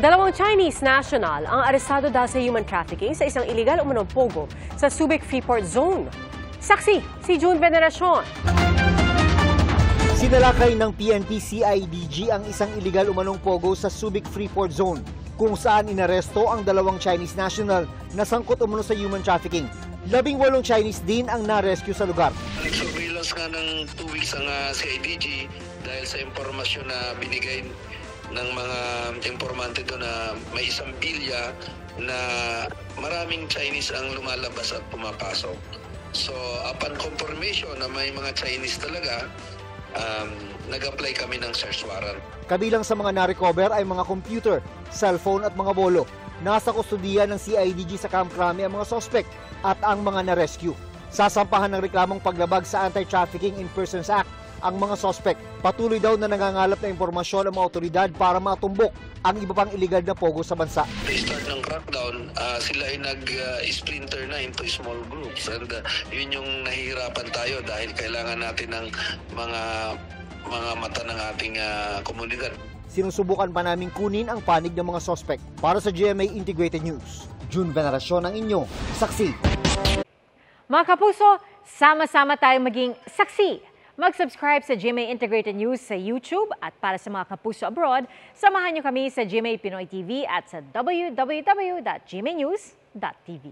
Dalawang Chinese national ang arestado dahil sa human trafficking sa isang iligal umunong pogo sa Subic Freeport Zone. Saksi, si June Veneracion. Sinalakay ng PNP-CIDG ang isang iligal umanong pogo sa Subic Freeport Zone kung saan inaresto ang dalawang Chinese national na sangkot umano sa human trafficking. 18 Chinese din ang na-rescue sa lugar. Surveillance nga ng 2 weeks ang CIDG dahil sa impormasyon na binigay ng mga informante doon na may isang bilya na maraming Chinese ang lumalabas at pumapasok. So upon confirmation na may mga Chinese talaga, nag-apply kami ng search warrant. Kabilang sa mga na-recover ay mga computer, cellphone at mga bolo. Nasa kustudiya ng CIDG sa Camp Crame ang mga suspect at ang mga na-rescue. Sasampahan ng reklamong paglabag sa Anti-Trafficking in Persons Act ang mga suspect. Patuloy daw na nangangalap na impormasyon ang mga otoridad para matumbok ang iba pang iligal na pogo sa bansa. They start ng crackdown, sila ay nag-splinter na into small groups and yun yung nahihirapan tayo dahil kailangan natin ng mga mata ng ating komunidad. Sinusubukan pa namin kunin ang panig ng mga suspect. Para sa GMA Integrated News, June Veneracion ang inyo, saksi. Mga kapuso, sama-sama tayong maging saksi. Mag-subscribe sa GMA Integrated News sa YouTube at para sa mga kapuso abroad, samahan niyo kami sa GMA Pinoy TV at sa www.gmanews.tv.